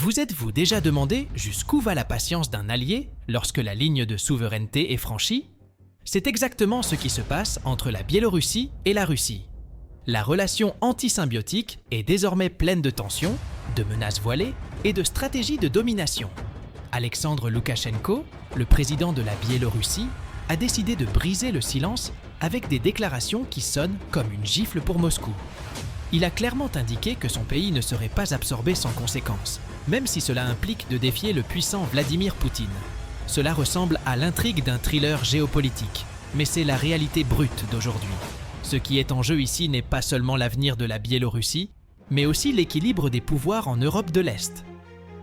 Vous êtes-vous déjà demandé jusqu'où va la patience d'un allié lorsque la ligne de souveraineté est franchie? C'est exactement ce qui se passe entre la Biélorussie et la Russie. La relation antisymbiotique est désormais pleine de tensions, de menaces voilées et de stratégies de domination. Alexandre Loukachenko, le président de la Biélorussie, a décidé de briser le silence avec des déclarations qui sonnent comme une gifle pour Moscou. Il a clairement indiqué que son pays ne serait pas absorbé sans conséquence, même si cela implique de défier le puissant Vladimir Poutine. Cela ressemble à l'intrigue d'un thriller géopolitique, mais c'est la réalité brute d'aujourd'hui. Ce qui est en jeu ici n'est pas seulement l'avenir de la Biélorussie, mais aussi l'équilibre des pouvoirs en Europe de l'Est.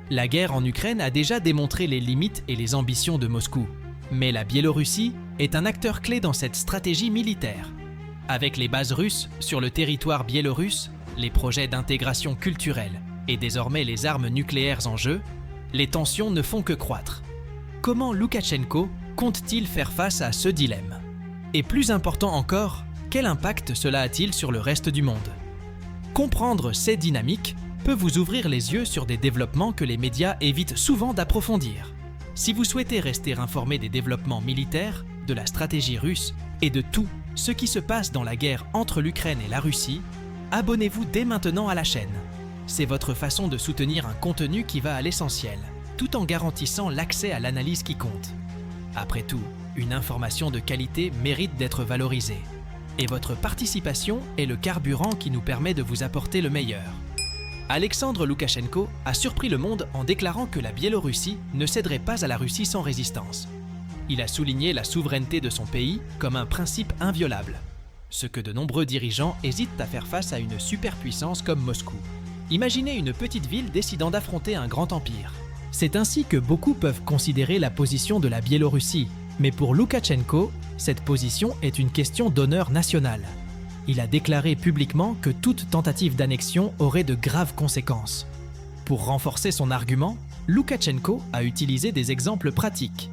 La guerre en Ukraine a déjà démontré les limites et les ambitions de Moscou, mais la Biélorussie est un acteur clé dans cette stratégie militaire. Avec les bases russes sur le territoire biélorusse, les projets d'intégration culturelle et désormais les armes nucléaires en jeu, les tensions ne font que croître. Comment Loukachenko compte-t-il faire face à ce dilemme? Et plus important encore, quel impact cela a-t-il sur le reste du monde? Comprendre ces dynamiques peut vous ouvrir les yeux sur des développements que les médias évitent souvent d'approfondir. Si vous souhaitez rester informé des développements militaires, de la stratégie russe et de tout ce qui se passe dans la guerre entre l'Ukraine et la Russie, abonnez-vous dès maintenant à la chaîne. C'est votre façon de soutenir un contenu qui va à l'essentiel, tout en garantissant l'accès à l'analyse qui compte. Après tout, une information de qualité mérite d'être valorisée. Et votre participation est le carburant qui nous permet de vous apporter le meilleur. Alexandre Loukachenko a surpris le monde en déclarant que la Biélorussie ne céderait pas à la Russie sans résistance. Il a souligné la souveraineté de son pays comme un principe inviolable, ce que de nombreux dirigeants hésitent à faire face à une superpuissance comme Moscou. Imaginez une petite ville décidant d'affronter un grand empire. C'est ainsi que beaucoup peuvent considérer la position de la Biélorussie, mais pour Loukachenko, cette position est une question d'honneur national. Il a déclaré publiquement que toute tentative d'annexion aurait de graves conséquences. Pour renforcer son argument, Loukachenko a utilisé des exemples pratiques.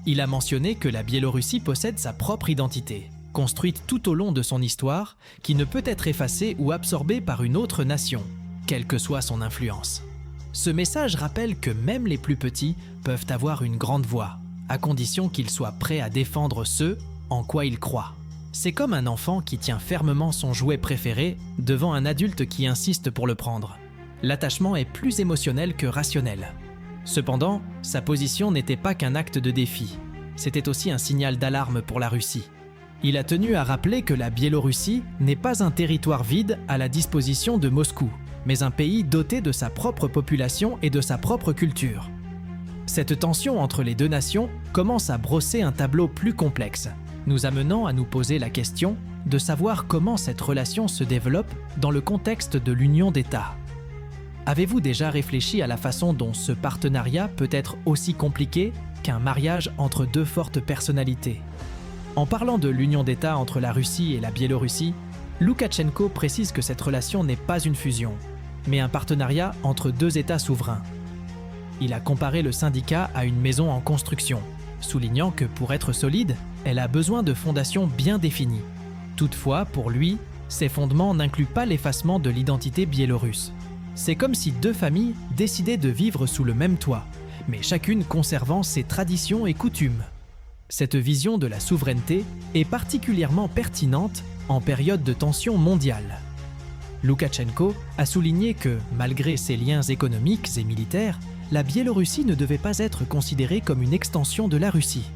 Il a mentionné que la Biélorussie possède sa propre identité, construite tout au long de son histoire, qui ne peut être effacée ou absorbée par une autre nation, quelle que soit son influence. Ce message rappelle que même les plus petits peuvent avoir une grande voix, à condition qu'ils soient prêts à défendre ce en quoi ils croient. C'est comme un enfant qui tient fermement son jouet préféré devant un adulte qui insiste pour le prendre. L'attachement est plus émotionnel que rationnel. Cependant, sa position n'était pas qu'un acte de défi, c'était aussi un signal d'alarme pour la Russie. Il a tenu à rappeler que la Biélorussie n'est pas un territoire vide à la disposition de Moscou, mais un pays doté de sa propre population et de sa propre culture. Cette tension entre les deux nations commence à brosser un tableau plus complexe, nous amenant à nous poser la question de savoir comment cette relation se développe dans le contexte de l'union d'États. Avez-vous déjà réfléchi à la façon dont ce partenariat peut être aussi compliqué qu'un mariage entre deux fortes personnalités? En parlant de l'union d'États entre la Russie et la Biélorussie, Loukachenko précise que cette relation n'est pas une fusion, mais un partenariat entre deux États souverains. Il a comparé le syndicat à une maison en construction, soulignant que pour être solide, elle a besoin de fondations bien définies. Toutefois, pour lui, ces fondements n'incluent pas l'effacement de l'identité biélorusse. C'est comme si deux familles décidaient de vivre sous le même toit, mais chacune conservant ses traditions et coutumes. Cette vision de la souveraineté est particulièrement pertinente en période de tension mondiale. Loukachenko a souligné que, malgré ses liens économiques et militaires, la Biélorussie ne devait pas être considérée comme une extension de la Russie.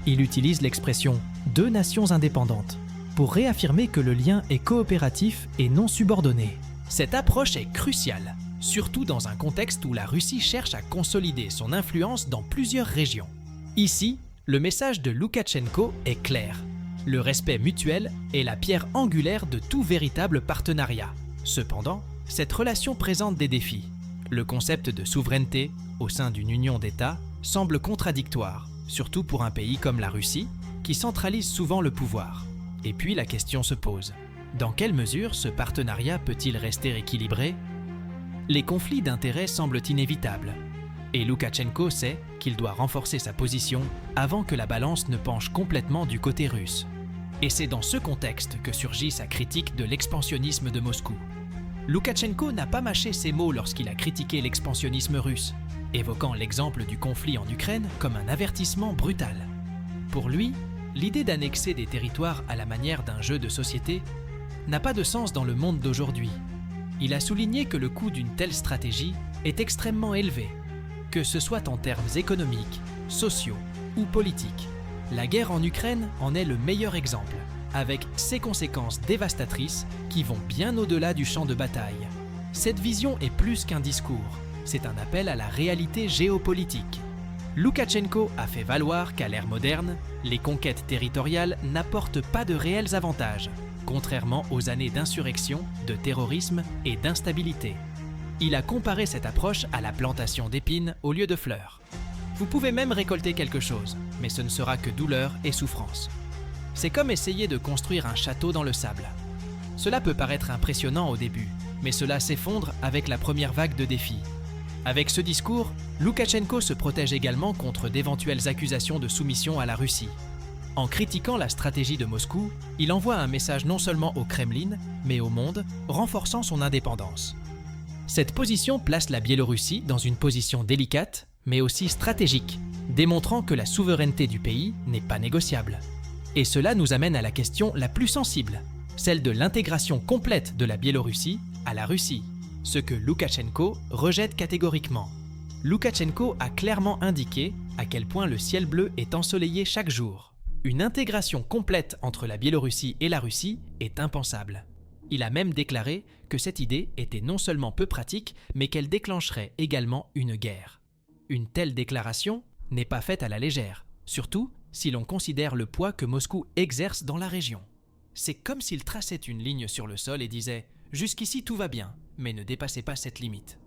Il utilise l'expression « deux nations indépendantes » pour réaffirmer que le lien est coopératif et non subordonné. Cette approche est cruciale, surtout dans un contexte où la Russie cherche à consolider son influence dans plusieurs régions. Ici, le message de Loukachenko est clair. Le respect mutuel est la pierre angulaire de tout véritable partenariat. Cependant, cette relation présente des défis. Le concept de souveraineté au sein d'une union d'États semble contradictoire, surtout pour un pays comme la Russie, qui centralise souvent le pouvoir. Et puis la question se pose. Dans quelle mesure ce partenariat peut-il rester équilibré? Les conflits d'intérêts semblent inévitables, et Loukachenko sait qu'il doit renforcer sa position avant que la balance ne penche complètement du côté russe. Et c'est dans ce contexte que surgit sa critique de l'expansionnisme de Moscou. Loukachenko n'a pas mâché ses mots lorsqu'il a critiqué l'expansionnisme russe, évoquant l'exemple du conflit en Ukraine comme un avertissement brutal. Pour lui, l'idée d'annexer des territoires à la manière d'un jeu de société n'a pas de sens dans le monde d'aujourd'hui. Il a souligné que le coût d'une telle stratégie est extrêmement élevé, que ce soit en termes économiques, sociaux ou politiques. La guerre en Ukraine en est le meilleur exemple, avec ses conséquences dévastatrices qui vont bien au-delà du champ de bataille. Cette vision est plus qu'un discours, c'est un appel à la réalité géopolitique. Loukachenko a fait valoir qu'à l'ère moderne, les conquêtes territoriales n'apportent pas de réels avantages, contrairement aux années d'insurrection, de terrorisme et d'instabilité. Il a comparé cette approche à la plantation d'épines au lieu de fleurs. Vous pouvez même récolter quelque chose, mais ce ne sera que douleur et souffrance. C'est comme essayer de construire un château dans le sable. Cela peut paraître impressionnant au début, mais cela s'effondre avec la première vague de défis. Avec ce discours, Loukachenko se protège également contre d'éventuelles accusations de soumission à la Russie. En critiquant la stratégie de Moscou, il envoie un message non seulement au Kremlin, mais au monde, renforçant son indépendance. Cette position place la Biélorussie dans une position délicate, mais aussi stratégique, démontrant que la souveraineté du pays n'est pas négociable. Et cela nous amène à la question la plus sensible, celle de l'intégration complète de la Biélorussie à la Russie, ce que Loukachenko rejette catégoriquement. Loukachenko a clairement indiqué à quel point le ciel bleu est ensoleillé chaque jour. Une intégration complète entre la Biélorussie et la Russie est impensable. Il a même déclaré que cette idée était non seulement peu pratique, mais qu'elle déclencherait également une guerre. Une telle déclaration n'est pas faite à la légère, surtout si l'on considère le poids que Moscou exerce dans la région. C'est comme s'il traçait une ligne sur le sol et disait « Jusqu'ici tout va bien, mais ne dépassez pas cette limite ».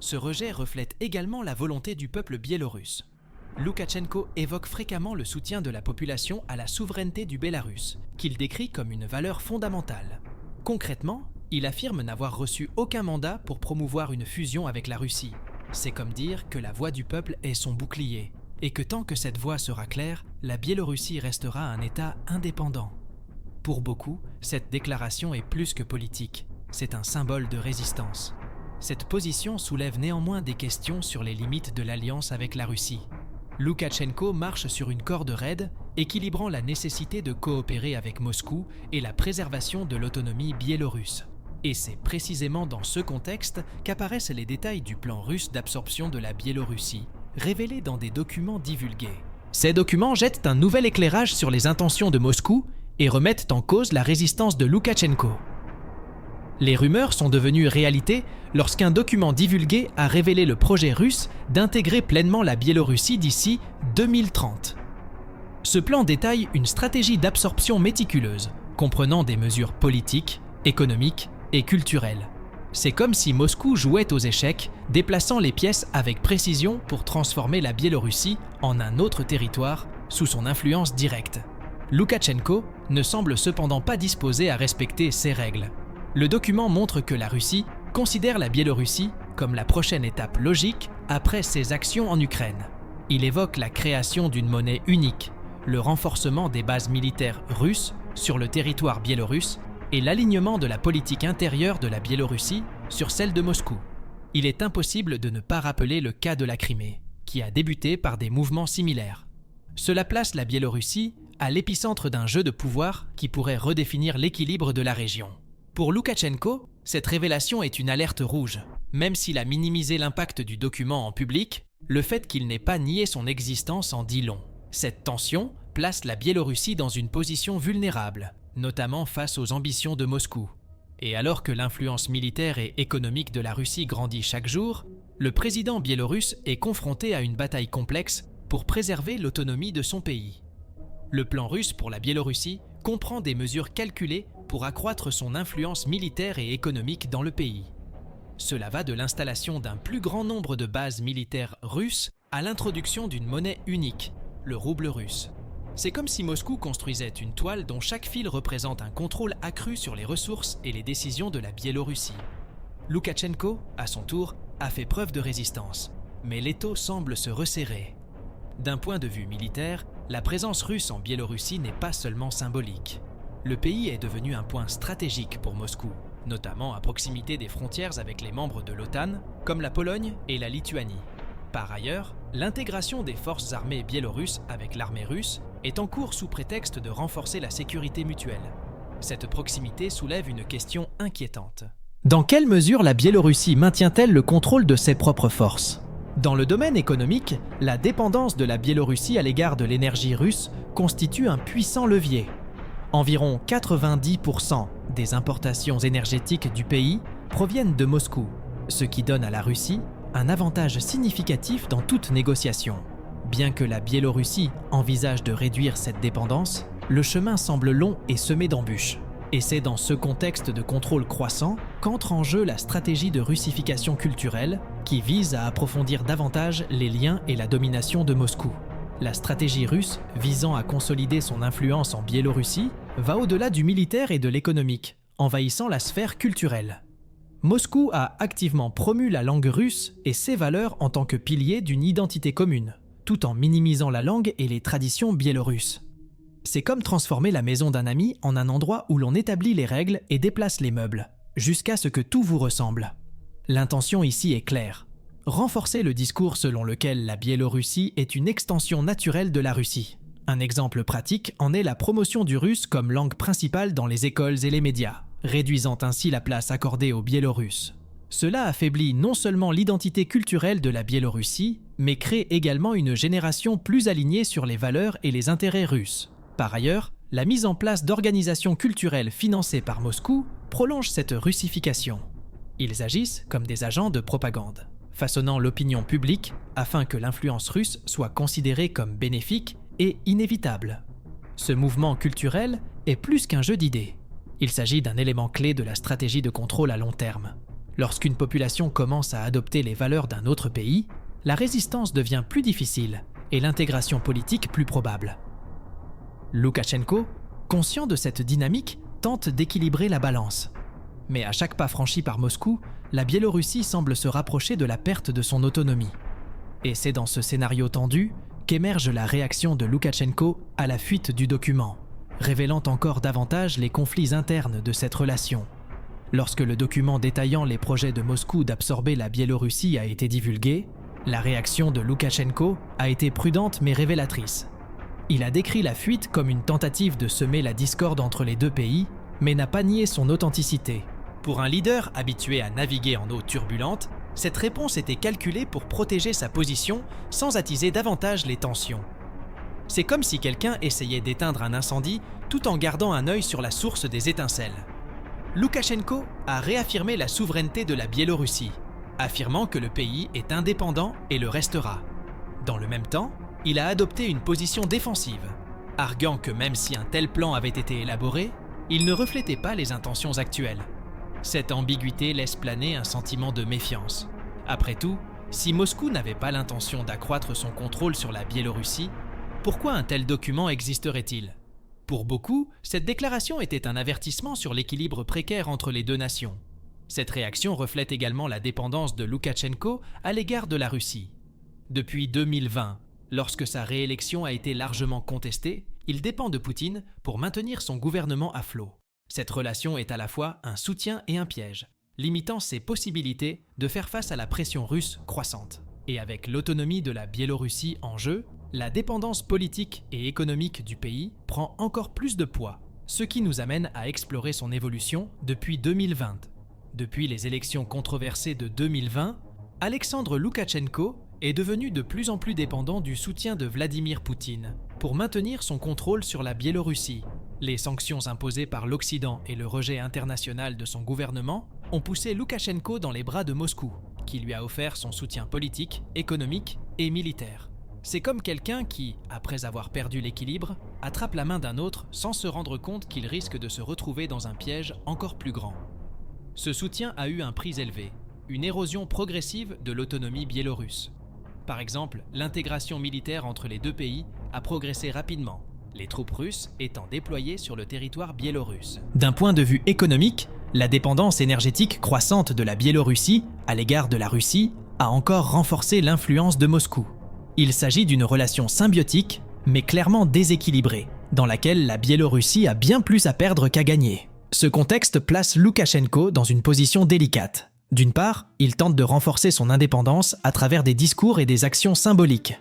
Ce rejet reflète également la volonté du peuple biélorusse. Loukachenko évoque fréquemment le soutien de la population à la souveraineté du Bélarus, qu'il décrit comme une valeur fondamentale. Concrètement, il affirme n'avoir reçu aucun mandat pour promouvoir une fusion avec la Russie. C'est comme dire que la voix du peuple est son bouclier, et que tant que cette voix sera claire, la Biélorussie restera un État indépendant. Pour beaucoup, cette déclaration est plus que politique, c'est un symbole de résistance. Cette position soulève néanmoins des questions sur les limites de l'alliance avec la Russie. Loukachenko marche sur une corde raide, équilibrant la nécessité de coopérer avec Moscou et la préservation de l'autonomie biélorusse. Et c'est précisément dans ce contexte qu'apparaissent les détails du plan russe d'absorption de la Biélorussie, révélés dans des documents divulgués. Ces documents jettent un nouvel éclairage sur les intentions de Moscou et remettent en cause la résistance de Loukachenko. Les rumeurs sont devenues réalité lorsqu'un document divulgué a révélé le projet russe d'intégrer pleinement la Biélorussie d'ici 2030. Ce plan détaille une stratégie d'absorption méticuleuse, comprenant des mesures politiques, économiques et culturelles. C'est comme si Moscou jouait aux échecs, déplaçant les pièces avec précision pour transformer la Biélorussie en un autre territoire sous son influence directe. Loukachenko ne semble cependant pas disposé à respecter ces règles. Le document montre que la Russie considère la Biélorussie comme la prochaine étape logique après ses actions en Ukraine. Il évoque la création d'une monnaie unique, le renforcement des bases militaires russes sur le territoire biélorusse et l'alignement de la politique intérieure de la Biélorussie sur celle de Moscou. Il est impossible de ne pas rappeler le cas de la Crimée, qui a débuté par des mouvements similaires. Cela place la Biélorussie à l'épicentre d'un jeu de pouvoir qui pourrait redéfinir l'équilibre de la région. Pour Loukachenko, cette révélation est une alerte rouge. Même s'il a minimisé l'impact du document en public, le fait qu'il n'ait pas nié son existence en dit long. Cette tension place la Biélorussie dans une position vulnérable, notamment face aux ambitions de Moscou. Et alors que l'influence militaire et économique de la Russie grandit chaque jour, le président biélorusse est confronté à une bataille complexe pour préserver l'autonomie de son pays. Le plan russe pour la Biélorussie comprend des mesures calculées pour accroître son influence militaire et économique dans le pays. Cela va de l'installation d'un plus grand nombre de bases militaires russes à l'introduction d'une monnaie unique, le rouble russe. C'est comme si Moscou construisait une toile dont chaque fil représente un contrôle accru sur les ressources et les décisions de la Biélorussie. Loukachenko, à son tour, a fait preuve de résistance, mais l'étau semble se resserrer. D'un point de vue militaire, la présence russe en Biélorussie n'est pas seulement symbolique. Le pays est devenu un point stratégique pour Moscou, notamment à proximité des frontières avec les membres de l'OTAN, comme la Pologne et la Lituanie. Par ailleurs, l'intégration des forces armées biélorusses avec l'armée russe est en cours sous prétexte de renforcer la sécurité mutuelle. Cette proximité soulève une question inquiétante. Dans quelle mesure la Biélorussie maintient-elle le contrôle de ses propres forces ? Dans le domaine économique, la dépendance de la Biélorussie à l'égard de l'énergie russe constitue un puissant levier. Environ 90% des importations énergétiques du pays proviennent de Moscou, ce qui donne à la Russie un avantage significatif dans toute négociation. Bien que la Biélorussie envisage de réduire cette dépendance, le chemin semble long et semé d'embûches. Et c'est dans ce contexte de contrôle croissant qu'entre en jeu la stratégie de russification culturelle qui vise à approfondir davantage les liens et la domination de Moscou. La stratégie russe visant à consolider son influence en Biélorussie va au-delà du militaire et de l'économique, envahissant la sphère culturelle. Moscou a activement promu la langue russe et ses valeurs en tant que pilier d'une identité commune, tout en minimisant la langue et les traditions biélorusses. C'est comme transformer la maison d'un ami en un endroit où l'on établit les règles et déplace les meubles, jusqu'à ce que tout vous ressemble. L'intention ici est claire. Renforcer le discours selon lequel la Biélorussie est une extension naturelle de la Russie. Un exemple pratique en est la promotion du russe comme langue principale dans les écoles et les médias, réduisant ainsi la place accordée aux Biélorusses. Cela affaiblit non seulement l'identité culturelle de la Biélorussie, mais crée également une génération plus alignée sur les valeurs et les intérêts russes. Par ailleurs, la mise en place d'organisations culturelles financées par Moscou prolonge cette russification. Ils agissent comme des agents de propagande, façonnant l'opinion publique afin que l'influence russe soit considérée comme bénéfique et inévitable. Ce mouvement culturel est plus qu'un jeu d'idées. Il s'agit d'un élément clé de la stratégie de contrôle à long terme. Lorsqu'une population commence à adopter les valeurs d'un autre pays, la résistance devient plus difficile et l'intégration politique plus probable. Loukachenko, conscient de cette dynamique, tente d'équilibrer la balance. Mais à chaque pas franchi par Moscou, la Biélorussie semble se rapprocher de la perte de son autonomie. Et c'est dans ce scénario tendu qu'émerge la réaction de Loukachenko à la fuite du document, révélant encore davantage les conflits internes de cette relation. Lorsque le document détaillant les projets de Moscou d'absorber la Biélorussie a été divulgué, la réaction de Loukachenko a été prudente mais révélatrice. Il a décrit la fuite comme une tentative de semer la discorde entre les deux pays, mais n'a pas nié son authenticité. Pour un leader habitué à naviguer en eau turbulente, cette réponse était calculée pour protéger sa position sans attiser davantage les tensions. C'est comme si quelqu'un essayait d'éteindre un incendie tout en gardant un œil sur la source des étincelles. Loukachenko a réaffirmé la souveraineté de la Biélorussie, affirmant que le pays est indépendant et le restera. Dans le même temps, il a adopté une position défensive, arguant que même si un tel plan avait été élaboré, il ne reflétait pas les intentions actuelles. Cette ambiguïté laisse planer un sentiment de méfiance. Après tout, si Moscou n'avait pas l'intention d'accroître son contrôle sur la Biélorussie, pourquoi un tel document existerait-il ? Pour beaucoup, cette déclaration était un avertissement sur l'équilibre précaire entre les deux nations. Cette réaction reflète également la dépendance de Loukachenko à l'égard de la Russie. Depuis 2020, lorsque sa réélection a été largement contestée, il dépend de Poutine pour maintenir son gouvernement à flot. Cette relation est à la fois un soutien et un piège, limitant ses possibilités de faire face à la pression russe croissante. Et avec l'autonomie de la Biélorussie en jeu, la dépendance politique et économique du pays prend encore plus de poids, ce qui nous amène à explorer son évolution depuis 2020. Depuis les élections controversées de 2020, Alexandre Loukachenko est devenu de plus en plus dépendant du soutien de Vladimir Poutine pour maintenir son contrôle sur la Biélorussie. Les sanctions imposées par l'Occident et le rejet international de son gouvernement ont poussé Loukachenko dans les bras de Moscou, qui lui a offert son soutien politique, économique et militaire. C'est comme quelqu'un qui, après avoir perdu l'équilibre, attrape la main d'un autre sans se rendre compte qu'il risque de se retrouver dans un piège encore plus grand. Ce soutien a eu un prix élevé, une érosion progressive de l'autonomie biélorusse. Par exemple, l'intégration militaire entre les deux pays a progressé rapidement, les troupes russes étant déployées sur le territoire biélorusse. D'un point de vue économique, la dépendance énergétique croissante de la Biélorussie à l'égard de la Russie a encore renforcé l'influence de Moscou. Il s'agit d'une relation symbiotique, mais clairement déséquilibrée, dans laquelle la Biélorussie a bien plus à perdre qu'à gagner. Ce contexte place Loukachenko dans une position délicate. D'une part, il tente de renforcer son indépendance à travers des discours et des actions symboliques.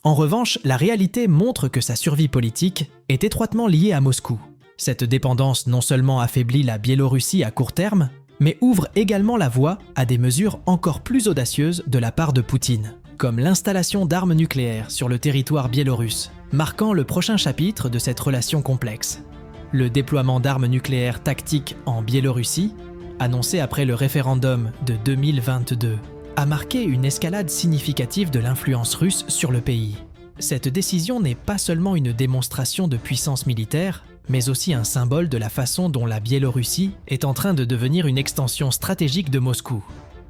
En revanche, la réalité montre que sa survie politique est étroitement liée à Moscou. Cette dépendance non seulement affaiblit la Biélorussie à court terme, mais ouvre également la voie à des mesures encore plus audacieuses de la part de Poutine, comme l'installation d'armes nucléaires sur le territoire biélorusse, marquant le prochain chapitre de cette relation complexe. Le déploiement d'armes nucléaires tactiques en Biélorussie, annoncé après le référendum de 2022, a marqué une escalade significative de l'influence russe sur le pays. Cette décision n'est pas seulement une démonstration de puissance militaire, mais aussi un symbole de la façon dont la Biélorussie est en train de devenir une extension stratégique de Moscou.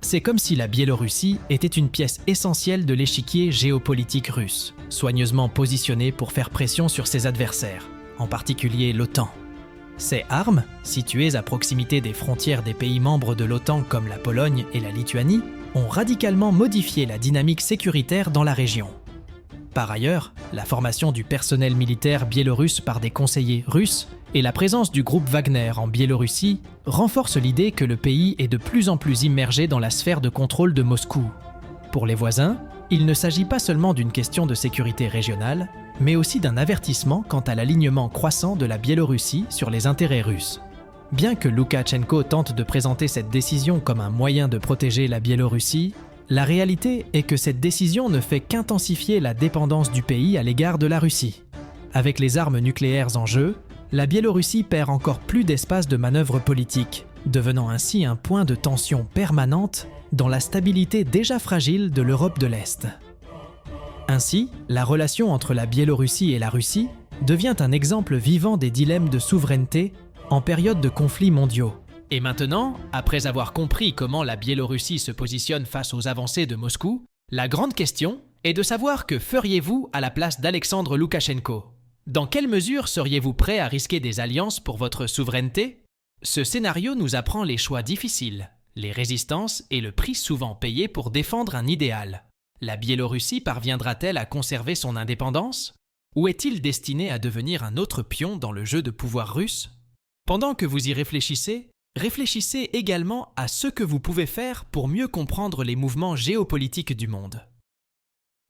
C'est comme si la Biélorussie était une pièce essentielle de l'échiquier géopolitique russe, soigneusement positionnée pour faire pression sur ses adversaires, en particulier l'OTAN. Ces armes, situées à proximité des frontières des pays membres de l'OTAN comme la Pologne et la Lituanie, ont radicalement modifié la dynamique sécuritaire dans la région. Par ailleurs, la formation du personnel militaire biélorusse par des conseillers russes et la présence du groupe Wagner en Biélorussie renforcent l'idée que le pays est de plus en plus immergé dans la sphère de contrôle de Moscou. Pour les voisins, il ne s'agit pas seulement d'une question de sécurité régionale, mais aussi d'un avertissement quant à l'alignement croissant de la Biélorussie sur les intérêts russes. Bien que Loukachenko tente de présenter cette décision comme un moyen de protéger la Biélorussie, la réalité est que cette décision ne fait qu'intensifier la dépendance du pays à l'égard de la Russie. Avec les armes nucléaires en jeu, la Biélorussie perd encore plus d'espace de manœuvre politique, devenant ainsi un point de tension permanente dans la stabilité déjà fragile de l'Europe de l'Est. Ainsi, la relation entre la Biélorussie et la Russie devient un exemple vivant des dilemmes de souveraineté en période de conflits mondiaux. Et maintenant, après avoir compris comment la Biélorussie se positionne face aux avancées de Moscou, la grande question est de savoir que feriez-vous à la place d'Alexandre Loukachenko ? Dans quelle mesure seriez-vous prêt à risquer des alliances pour votre souveraineté ? Ce scénario nous apprend les choix difficiles, les résistances et le prix souvent payé pour défendre un idéal. La Biélorussie parviendra-t-elle à conserver son indépendance ? Ou est-il destiné à devenir un autre pion dans le jeu de pouvoir russe ? Pendant que vous y réfléchissez également à ce que vous pouvez faire pour mieux comprendre les mouvements géopolitiques du monde.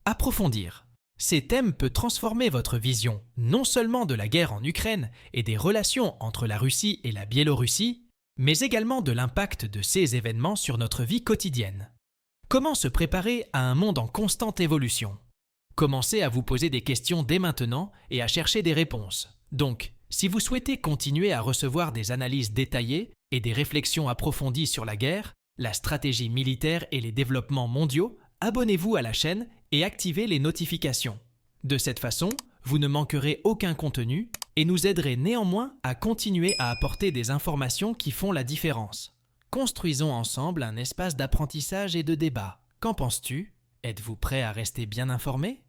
Approfondir. Ces thèmes peuvent transformer votre vision, non seulement de la guerre en Ukraine et des relations entre la Russie et la Biélorussie, mais également de l'impact de ces événements sur notre vie quotidienne. Comment se préparer à un monde en constante évolution ? Commencez à vous poser des questions dès maintenant et à chercher des réponses. Donc, si vous souhaitez continuer à recevoir des analyses détaillées et des réflexions approfondies sur la guerre, la stratégie militaire et les développements mondiaux, abonnez-vous à la chaîne et activez les notifications. De cette façon, vous ne manquerez aucun contenu et nous aiderez néanmoins à continuer à apporter des informations qui font la différence. Construisons ensemble un espace d'apprentissage et de débat. Qu'en penses-tu ? Êtes-vous prêt à rester bien informé ?